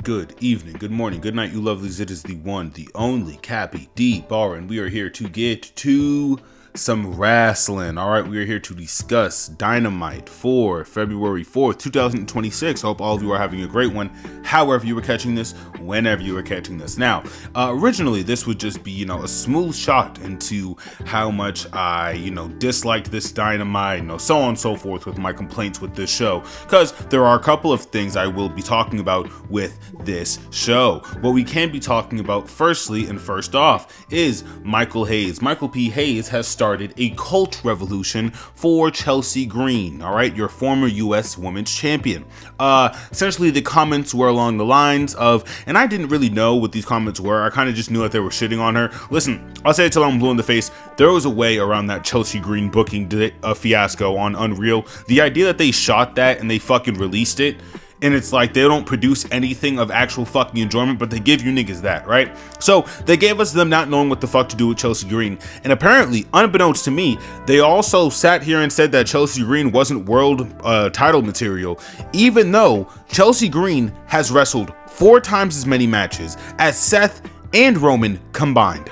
Good evening, good morning, good night, you lovelies. It is the one, the only Cappy D Bar, and we are here to get to some wrestling. All right, we are here to discuss Dynamite for February 4th, 2026. Hope all of you are having a great one, however you were catching this, whenever you were catching this. Now, originally, this would just be, a smooth shot into how much I, disliked this Dynamite, so on and so forth with my complaints with this show, because there are a couple of things I will be talking about with this show. What we can be talking about firstly and first off is Michael Hayes. Michael P. Hayes has started a cult revolution for Chelsea Green, all right, your former U.S. Women's Champion. Essentially, the comments were along the lines of, and I didn't really know what these comments were, I kind of just knew that they were shitting on her. Listen, I'll say it till I'm blue in the face, there was a way around that Chelsea Green booking fiasco on Unreal. The idea that they shot that and they fucking released it, and it's like they don't produce anything of actual fucking enjoyment, but they give you niggas that, right? So they gave us them not knowing what the fuck to do with Chelsea Green. And apparently, unbeknownst to me, they also sat here and said that Chelsea Green wasn't world title material, even though Chelsea Green has wrestled 4 times as many matches as Seth and Roman combined.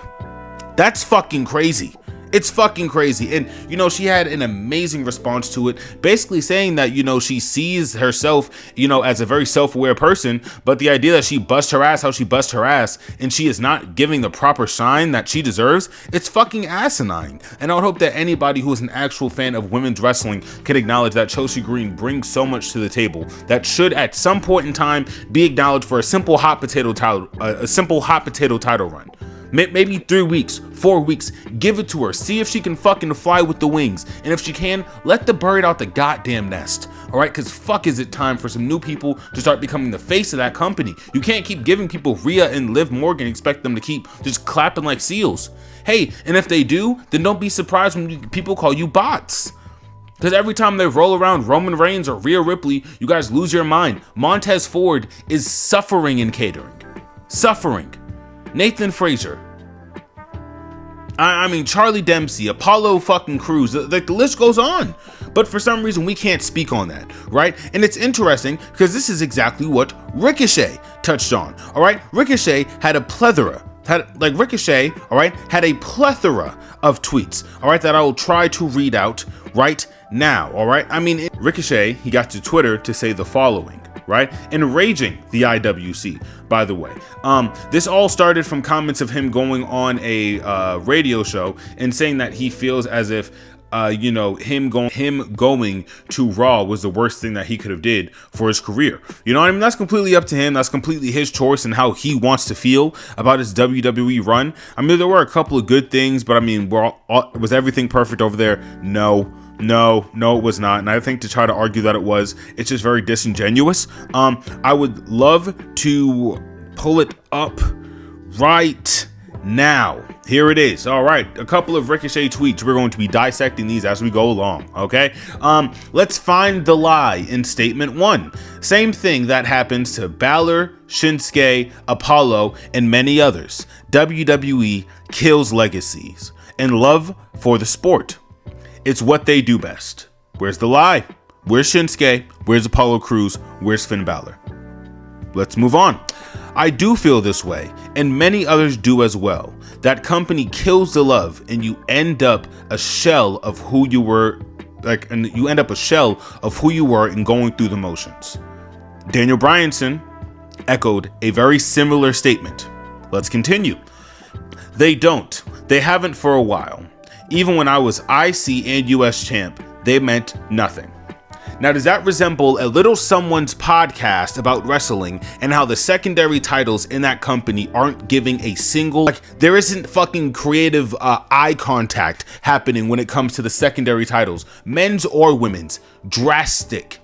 That's fucking crazy. It's fucking crazy. And, she had an amazing response to it, basically saying that, she sees herself, as a very self-aware person, but the idea that she busts her ass how she busts her ass and she is not giving the proper shine that she deserves, it's fucking asinine. And I would hope that anybody who is an actual fan of women's wrestling can acknowledge that Chelsea Green brings so much to the table that should at some point in time be acknowledged for a simple hot potato title run. Maybe 3 weeks, 4 weeks, give it to her. See if she can fucking fly with the wings. And if she can, let the bird out the goddamn nest. All right, because fuck is it time for some new people to start becoming the face of that company. You can't keep giving people Rhea and Liv Morgan, expect them to keep just clapping like seals. Hey, and if they do, then don't be surprised when people call you bots. Because every time they roll around Roman Reigns or Rhea Ripley, you guys lose your mind. Montez Ford is suffering in catering. Suffering. Nathan Frazier, I mean Charlie Dempsey, Apollo fucking Crews, the list goes on. But for some reason we can't speak on that, right? And it's interesting because this is exactly what Ricochet touched on. All right, Ricochet had a plethora. Had a plethora of tweets, all right, that I will try to read out right now, all right? I mean, Ricochet, he got to Twitter to say the following, right? Enraging the IWC, by the way. This all started from comments of him going on a radio show and saying that he feels as if him going to Raw was the worst thing that he could have did for his career. You know what I mean? That's completely up to him. That's completely his choice and how he wants to feel about his WWE run. I mean, there were a couple of good things, but I mean, was everything perfect over there? No, it was not. And I think to try to argue that it was, it's just very disingenuous. I would love to pull it up right now. Here it is. All right, a couple of Ricochet tweets. We're going to be dissecting these as we go along, okay? Let's find the lie in statement 1. Same thing that happens to Balor, Shinsuke, Apollo, and many others. WWE kills legacies and love for the sport. It's what they do best. Where's the lie? Where's Shinsuke? Where's Apollo Crews? Where's Finn Balor? Let's move on. I do feel this way, and many others do as well. That company kills the love, and you end up a shell of who you were, and going through the motions. Daniel Bryanson echoed a very similar statement. Let's continue. They don't. They haven't for a while. Even when I was IC and US champ, they meant nothing. Now, does that resemble a little someone's podcast about wrestling and how the secondary titles in that company aren't giving a single, there isn't fucking creative eye contact happening when it comes to the secondary titles, men's or women's? Drastic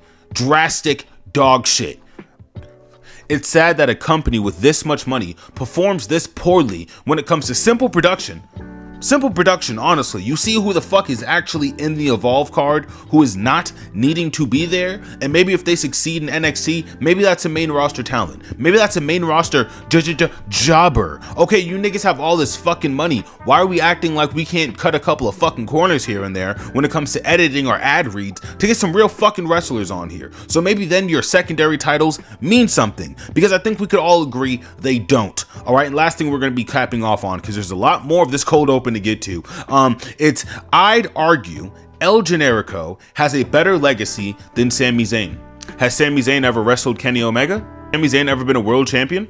dog shit. It's sad that a company with this much money performs this poorly when it comes to simple production, Simple production, honestly. You see who the fuck is actually in the Evolve card, who is not needing to be there, and maybe if they succeed in NXT, maybe that's a main roster talent. Maybe that's a main roster jobber. Okay, you niggas have all this fucking money. Why are we acting like we can't cut a couple of fucking corners here and there when it comes to editing or ad reads to get some real fucking wrestlers on here? So maybe then your secondary titles mean something, because I think we could all agree they don't. All right, and last thing we're going to be capping off on, because there's a lot more of this cold open to get to. I'd argue El Generico has a better legacy than Sami Zayn. Has Sami Zayn ever wrestled Kenny Omega? Sami Zayn ever been a world champion?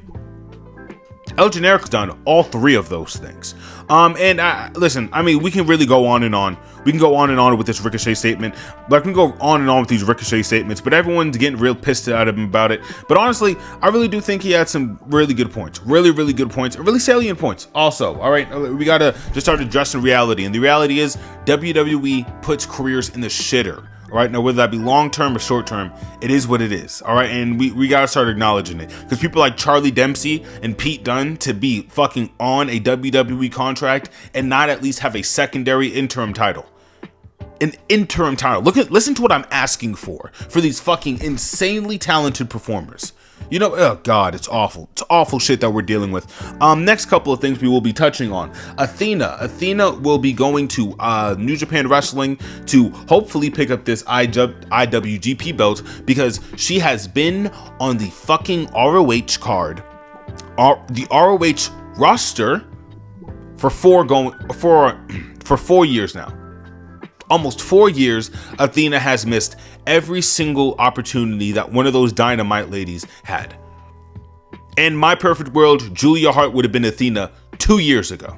El Generico's done all three of those things. Listen, I mean, we can really go on and on. We can go on and on with this Ricochet statement, but I can go on and on with these Ricochet statements, but everyone's getting real pissed at him about it. But honestly, I really do think he had some really good points, really good points, really salient points also. All right, we gotta just start addressing reality, and the reality is WWE puts careers in the shitter. All right, now whether that be long term or short term, it is what it is. All right, and we gotta start acknowledging it, because people like Charlie Dempsey and Pete Dunne to be fucking on a WWE contract and not at least have a secondary interim title. An interim title. Listen to what I'm asking for these fucking insanely talented performers. You know, oh God, it's awful. It's awful shit that we're dealing with. Next couple of things we will be touching on. Athena will be going to New Japan Wrestling to hopefully pick up this IWGP belt, because she has been on the fucking ROH card, the ROH roster for 4 years now. Almost 4 years, Athena has missed every single opportunity that one of those Dynamite ladies had. In my perfect world, Julia Hart would have been Athena 2 years ago.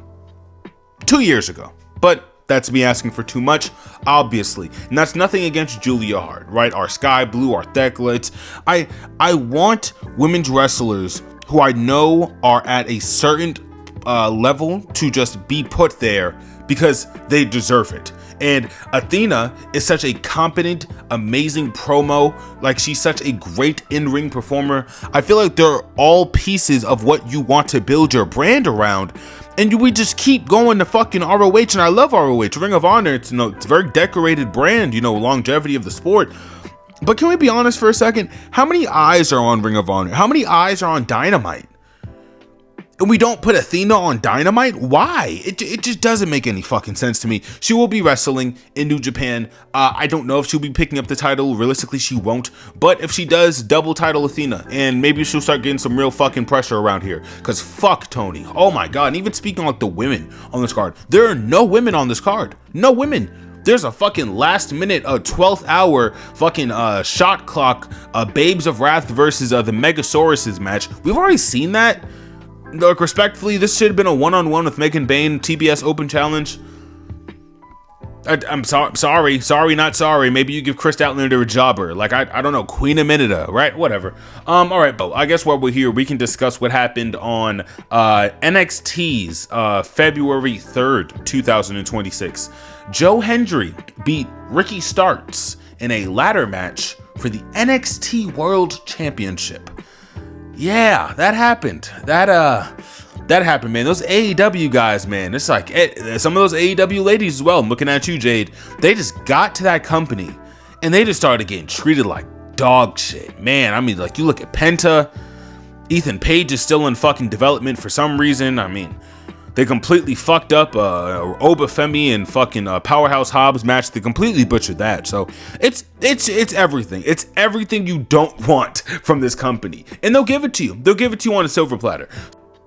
2 years ago. But that's me asking for too much, obviously. And that's nothing against Julia Hart, right? Our Sky Blue, our Thecla. I want women's wrestlers who I know are at a certain level to just be put there because they deserve it. And Athena is such a competent, amazing promo. Like, she's such a great in-ring performer. I feel like they're all pieces of what you want to build your brand around. And we just keep going to fucking ROH, and I love ROH, Ring of Honor. It's, it's a very decorated brand, longevity of the sport. But can we be honest for a second? How many eyes are on Ring of Honor? How many eyes are on Dynamite? And we don't put Athena on Dynamite? Why? It just doesn't make any fucking sense to me. She will be wrestling in New Japan. I don't know if she'll be picking up the title. Realistically, she won't. But if she does, double title Athena. And maybe she'll start getting some real fucking pressure around here. Because fuck Tony. Oh my God. And even speaking like the women on this card, there are no women on this card. No women. There's a fucking last minute, 12th hour fucking shot clock, Babes of Wrath versus the Megasauruses match. We've already seen that. Look, respectfully, this should have been a one-on-one with Megan Bayne, TBS Open Challenge. I'm sorry, not sorry. Maybe you give Chris Statlander a jobber. Like, I don't know, Queen Aminita, right? Whatever. All right, but I guess while we're here, we can discuss what happened on NXT's February 3rd, 2026. Joe Hendry beat Ricky Starks in a ladder match for the NXT World Championship. Yeah, that happened. That happened, man. Those AEW guys, man. It's like some of those AEW ladies as well. I'm looking at you, Jade. They just got to that company and they just started getting treated like dog shit, man. I mean, like, you look at Penta, Ethan Page is still in fucking development for some reason. I mean, they completely fucked up Obafemi and fucking Powerhouse Hobbs match. They completely butchered that. So it's everything. It's everything you don't want from this company, and they'll give it to you. They'll give it to you on a silver platter.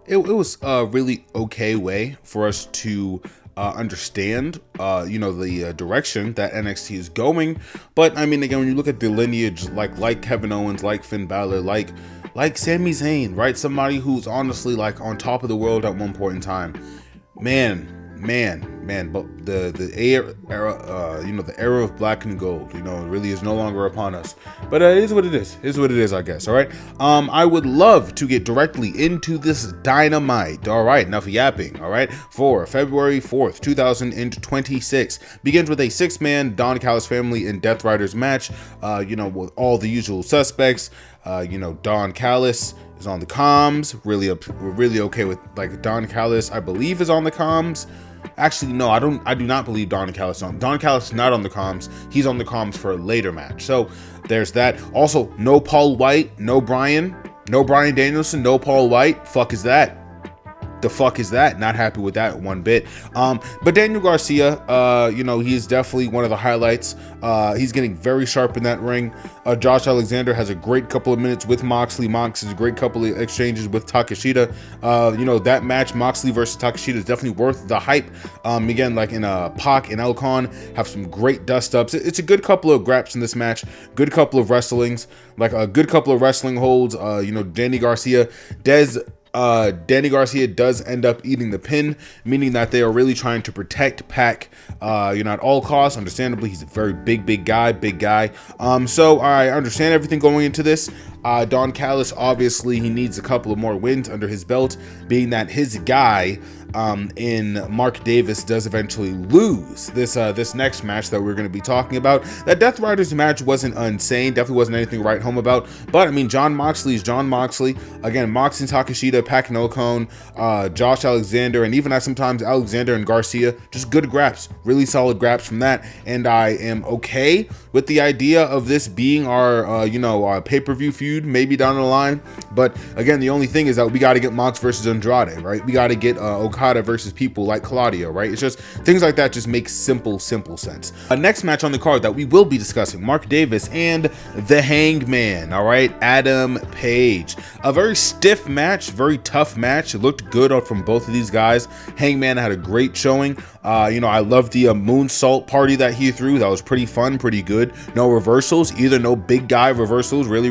It was a really okay way for us to understand, the direction that NXT is going. But I mean, again, when you look at the lineage, like Kevin Owens, like Finn Balor, like Sami Zayn, right? Somebody who's honestly like on top of the world at one point in time. Man, but the era, the era of black and gold, really is no longer upon us. But it is what it is. It is what it is, I guess. All right. I would love to get directly into this Dynamite. All right, enough yapping. All right, for February 4th, 2026 begins with a 6-man Don Callis family and Death Riders match. With all the usual suspects. Don Callis, is on the comms. We're really okay with like Don Callis, I believe, is on the comms. Actually, no, I do not believe Don Callis on. Don Callis is not on the comms. He's on the comms for a later match. So there's that. Also, no Paul White, no Bryan Danielson, no Paul White. Fuck is that? The fuck is that? Not happy with that one bit. But Daniel Garcia, he's definitely one of the highlights. He's getting very sharp in that ring. Josh Alexander has a great couple of minutes with Moxley. Mox has a great couple of exchanges with Takeshita. That match, Moxley versus Takeshita, is definitely worth the hype. Again, like in Pac and Elcon have some great dust ups. It's a good couple of graps in this match. Good couple of wrestlings, like a good couple of wrestling holds. Danny Garcia does end up eating the pin, meaning that they are really trying to protect Pac, at all costs. Understandably, he's a very big guy. So I understand everything going into this. Don Callis, obviously, he needs a couple of more wins under his belt, being that his guy in Mark Davis does eventually lose this next match that we're going to be talking about. That Death Riders match wasn't insane, definitely wasn't anything to write home about, but I mean, Jon Moxley is Jon Moxley. Again, Mox and Takeshita, Pac and Ocon, Josh Alexander, and even sometimes Alexander and Garcia, just good graps, really solid graps from that, and I am okay with the idea of this being our pay-per-view feud maybe down the line. But again, the only thing is that we got to get Mox versus Andrade, right? We got to get Okada versus people like Claudio, right? It's just things like that just make simple sense. Next match on the card that we will be discussing, Mark Davis and the Hangman, all right? Adam Page. A very stiff match, very tough match. It looked good from both of these guys. Hangman had a great showing. I love the moonsault party that he threw. That was pretty fun, pretty good. No reversals either. No big guy reversals, really.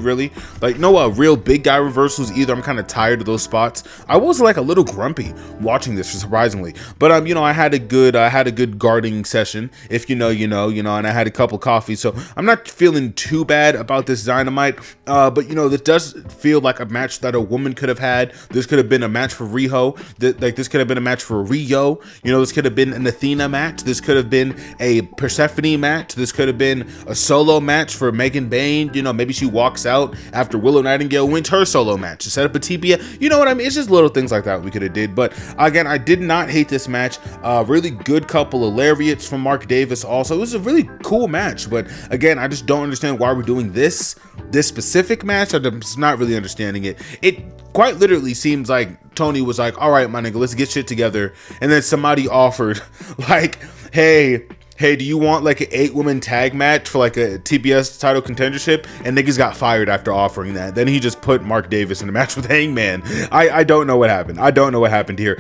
Like no real big guy reversals either. I'm kind of tired of those spots. I was like a little grumpy watching this, surprisingly. But I had a good guarding session. If you know, and I had a couple coffees, so I'm not feeling too bad about this Dynamite. But this does feel like a match that a woman could have had. This could have been a match for Riho. This could have been a match for Rio. This could have been an Athena match. This could have been a Persephone match. This could have been a solo match for Megan Bayne. Maybe she walks out after Willow Nightingale wins her solo match to set up a TBS. You know what I mean? It's just little things like that we could have did. But again, I did not hate this match. Really good couple of lariats from Mark Davis also. It was a really cool match. But again, I just don't understand why we're doing this specific match. I'm just not really understanding it. It quite literally seems like Tony was like, all right, my nigga, let's get shit together. And then somebody offered like, hey, do you want like an 8-woman tag match for like a TBS title contendership? And niggas got fired after offering that. Then he just put Mark Davis in a match with Hangman. I don't know what happened. I don't know what happened here.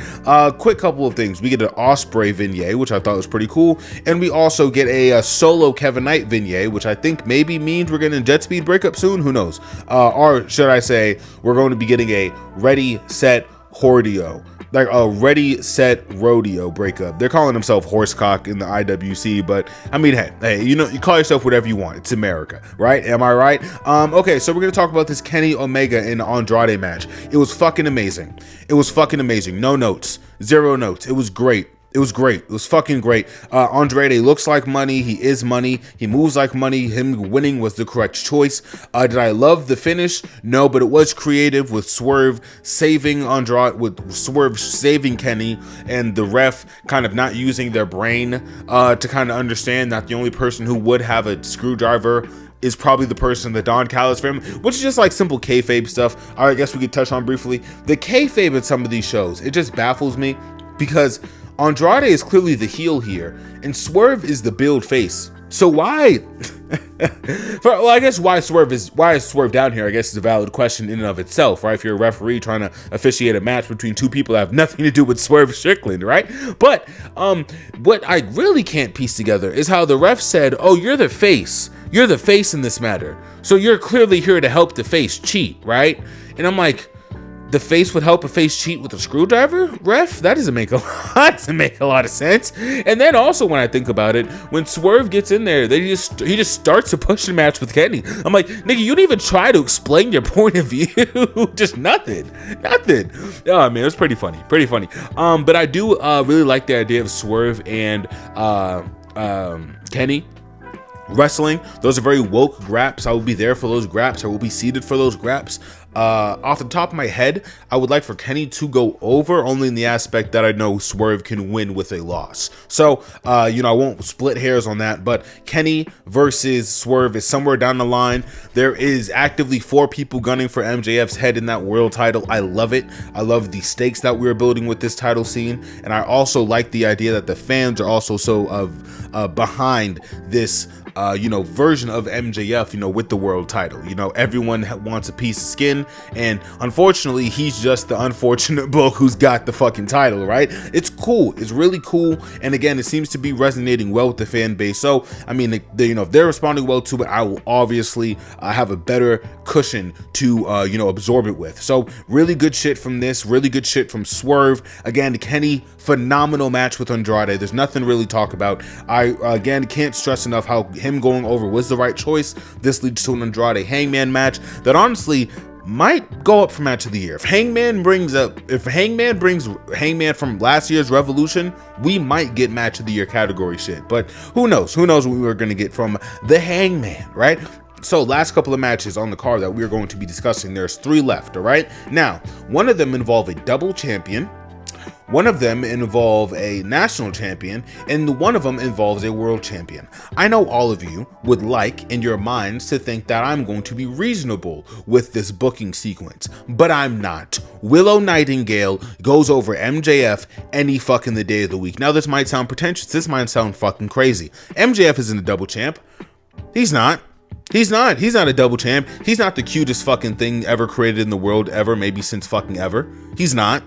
Quick couple of things. We get an Osprey vignette, which I thought was pretty cool. And we also get a solo Kevin Knight vignette, which I think maybe means we're getting a Jet Speed breakup soon. Who knows? Or should I say we're going to be getting a Ready, Set, Hordio. Like a Ready, Set, Rodeo breakup. They're calling themselves Horsecock in the IWC, but I mean, hey, you call yourself whatever you want. It's America, right? Am I right? Okay, so we're gonna talk about this Kenny Omega and Andrade match. It was fucking amazing. No notes, 0 notes. It was great. It was fucking great. Andrade looks like money. He is money. He moves like money. Him winning was the correct choice. Did I love the finish? No, but it was creative with Swerve saving Kenny, and the ref kind of not using their brain to kind of understand that the only person who would have a screwdriver is probably the person that Don Callis for him, which is just like simple kayfabe stuff. I guess we could touch on briefly. The kayfabe at some of these shows, it just baffles me because Andrade is clearly the heel here, and Swerve is the build face. So why? Well, I guess why is Swerve down here? I guess is a valid question in and of itself, right? If you're a referee trying to officiate a match between two people that have nothing to do with Swerve Strickland, right? But what I really can't piece together is how the ref said, "Oh, you're the face. You're the face in this matter. So you're clearly here to help the face cheat, right?" And I'm like, the face would help a face cheat with a screwdriver? Ref? That doesn't make a lot of sense. And then also when I think about it, when Swerve gets in there, he just starts a pushing match with Kenny. I'm like, nigga, you didn't even try to explain your point of view. Just nothing. Oh man, it was pretty funny. But I do really like the idea of Swerve and Kenny wrestling. Those are very woke graps. I will be there for those graps. I will be seated for those graps. Off the top of my head, I would like for Kenny to go over, only in the aspect that I know Swerve can win with a loss. So, I won't split hairs on that, but Kenny versus Swerve is somewhere down the line. There is actively 4 people gunning for MJF's head in that world title. I love it. I love the stakes that we're building with this title scene, and I also like the idea that the fans are also so behind this version of MJF, with the world title. Everyone wants a piece of skin, and unfortunately, he's just the unfortunate book who's got the fucking title, right? It's cool. It's really cool. And again, it seems to be resonating well with the fan base. So, I mean, if they're responding well to it, I will obviously have a better cushion to, absorb it with. So, really good shit from this. Really good shit from Swerve. Again, Kenny, phenomenal match with Andrade. There's nothing really to talk about. I, again, can't stress enough how him going over was the right choice. This leads to an Andrade Hangman match that honestly might go up for match of the year. If Hangman brings Hangman from last year's Revolution, we might get match of the year category shit. But who knows? Who knows what we were going to get from the Hangman, right? So last couple of matches on the card that we're going to be discussing, there's 3 left, all right? Now, one of them involve a double champion, one of them involve a national champion, and one of them involves a world champion. I know all of you would like in your minds to think that I'm going to be reasonable with this booking sequence, but I'm not. Willow Nightingale goes over MJF any fucking the day of the week. Now this might sound pretentious, this might sound fucking crazy. MJF isn't a double champ. He's not a double champ. He's not the cutest fucking thing ever created in the world ever, maybe since fucking ever. He's not.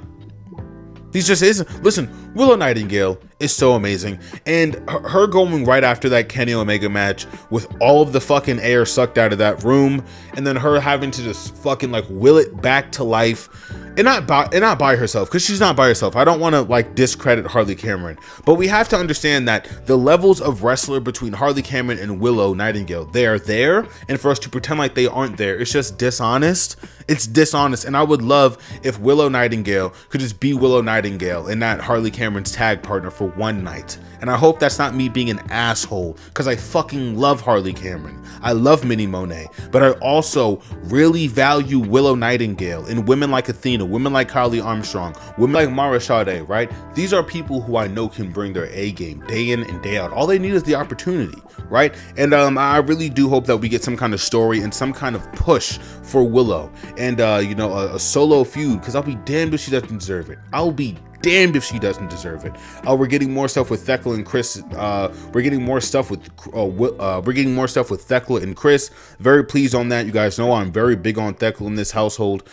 He just isn't. Listen, Willow Nightingale is so amazing, and her going right after that Kenny Omega match with all of the fucking air sucked out of that room, and then her having to just fucking like will it back to life, and not by herself, because she's not by herself. I don't want to like discredit Harley Cameron, but we have to understand that the levels of wrestler between Harley Cameron and Willow Nightingale, they are there, and for us to pretend like they aren't there, it's just dishonest. It's dishonest, and I would love if Willow Nightingale could just be Willow Nightingale and not Harley Cameron's tag partner for one night. And I hope that's not me being an asshole, because I fucking love Harley Cameron. I love Minnie Monet, but I also really value Willow Nightingale and women like Athena, women like Kylie Armstrong, women like Mara Sade, right? These are people who I know can bring their A game day in and day out. All they need is the opportunity, right? And I really do hope that we get some kind of story and some kind of push for Willow, and a solo feud, because I'll be damned if she doesn't deserve it. I'll be damned if she doesn't deserve it. We're getting more stuff with Thekla and Chris. We're getting more stuff with Thekla and Chris. Very pleased on that. You guys know I'm very big on Thekla in this household.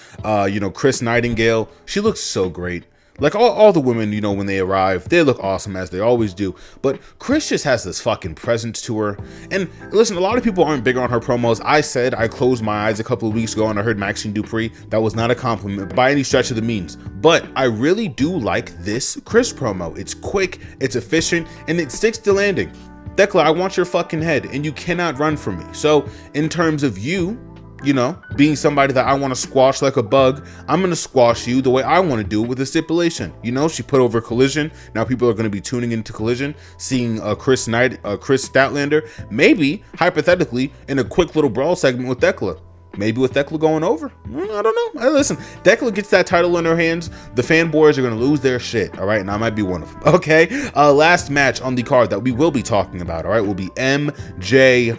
Chris Nightingale, she looks so great. Like all the women, when they arrive, they look awesome, as they always do. But Chris just has this fucking presence to her. And listen, a lot of people aren't big on her promos. I said I closed my eyes a couple of weeks ago and I heard Maxine Dupree. That was not a compliment by any stretch of the means. But I really do like this Chris promo. It's quick, it's efficient, and it sticks to landing. Thekla, I want your fucking head, and you cannot run from me. So in terms of you, being somebody that I want to squash like a bug, I'm going to squash you the way I want to do it, with a stipulation. She put over Collision. Now people are going to be tuning into Collision, seeing Chris Statlander, maybe, hypothetically, in a quick little brawl segment with Thekla. Maybe with Thekla going over. I don't know. Listen, Thekla gets that title in her hands, the fanboys are going to lose their shit, all right? And I might be one of them, okay? Last match on the card that we will be talking about, all right, will be MJF.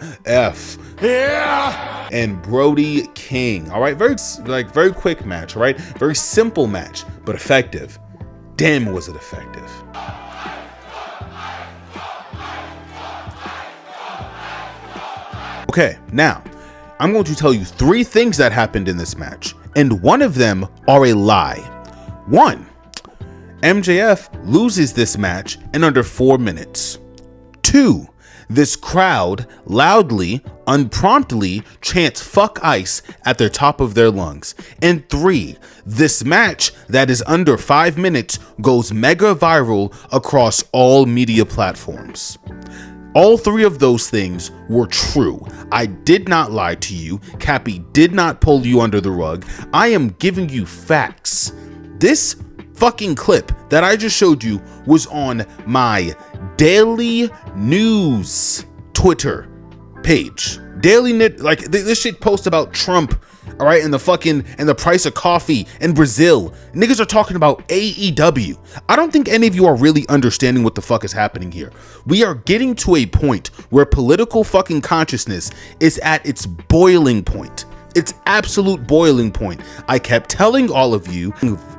Yeah! And Brody King, all right? Very quick match, all right? Very simple match, but effective. Damn, was it effective. Okay, now, I'm going to tell you 3 things that happened in this match, and one of them are a lie. 1, MJF loses this match in under 4 minutes. 2, this crowd loudly, unpromptly chants "fuck ice" at the top of their lungs. And 3, this match that is under 5 minutes goes mega viral across all media platforms. All 3 of those things were true. I did not lie to you. Cappy did not pull you under the rug. I am giving you facts. This fucking clip that I just showed you was on my Daily News Twitter page. Daily Net, like this shit posts about Trump all right, and the price of coffee in Brazil. Niggas are talking about AEW. I don't think any of you are really understanding what the fuck is happening here. We are getting to a point where political fucking consciousness is at its boiling point. It's absolute boiling point. I kept telling all of you,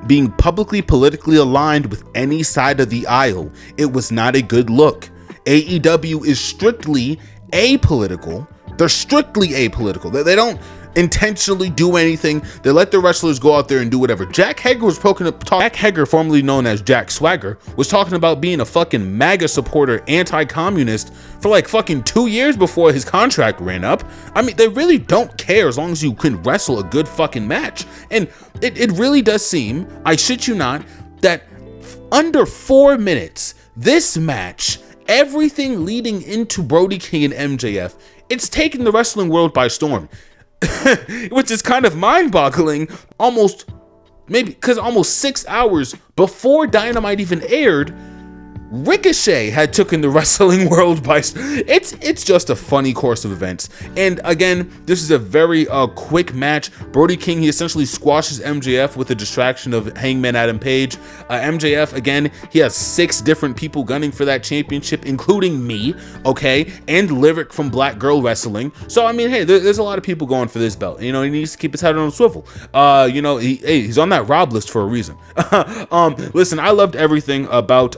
being publicly politically aligned with any side of the aisle, it was not a good look. AEW is strictly apolitical. They're strictly apolitical. They don't intentionally do anything. They let the wrestlers go out there and do whatever. Jack Hager, formerly known as Jack Swagger, was talking about being a fucking MAGA supporter, anti-communist for like fucking 2 years before his contract ran up. I mean, they really don't care as long as you can wrestle a good fucking match. And it really does seem, I shit you not, that under 4 minutes, this match, everything leading into Brody King and MJF, it's taken the wrestling world by storm. Which is kind of mind-boggling, almost 6 hours before Dynamite even aired, Ricochet had taken the wrestling world by it's just a funny course of events. And again, this is a very quick match. Brody King, he essentially squashes MJF with the distraction of Hangman Adam Page. MJF, again, he has 6 different people gunning for that championship, including me, okay, and Lyric from Black Girl Wrestling. So I mean, hey, there's a lot of people going for this belt. You know, he needs to keep his head on a swivel. You know, he's on that Rob list for a reason. Listen, I loved everything about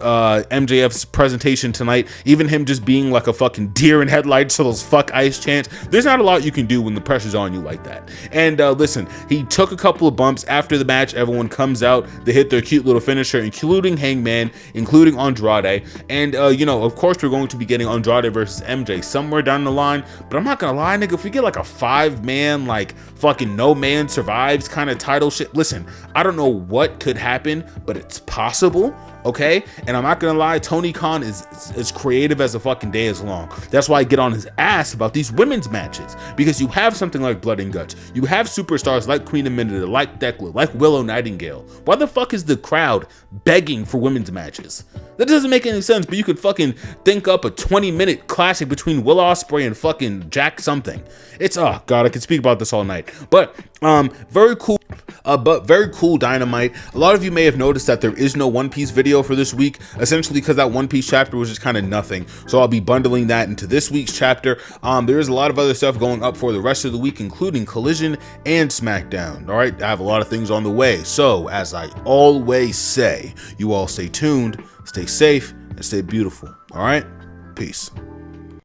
MJF's presentation tonight, even him just being like a fucking deer in headlights to those fuck ice chants. There's not a lot you can do when the pressure's on you like that. And listen, he took a couple of bumps after the match. Everyone comes out, they hit their cute little finisher, including Hangman, including Andrade. And you know, of course we're going to be getting Andrade versus MJ somewhere down the line, but I'm not gonna lie, nigga, if we get like a 5-man, like fucking no man survives kind of title shit, listen, I don't know what could happen, but it's possible. Okay, and I'm not gonna lie, Tony Khan is as creative as a fucking day is long. That's why I get on his ass about these women's matches, because you have something like Blood and Guts, you have superstars like Queen Aminata, like Thekla, like Willow Nightingale. Why the fuck is the crowd begging for women's matches? That doesn't make any sense. But you could fucking think up a 20-minute classic between Will Ospreay and fucking Jack something. It's, oh god, I could speak about this all night. But very cool Dynamite. A lot of you may have noticed that there is no One Piece video for this week, essentially because that One Piece chapter was just kind of nothing. So I'll be bundling that into this week's chapter. There is a lot of other stuff going up for the rest of the week, including Collision and SmackDown. All right, I have a lot of things on the way. So as I always say, you all stay tuned, stay safe, and stay beautiful. All right, peace.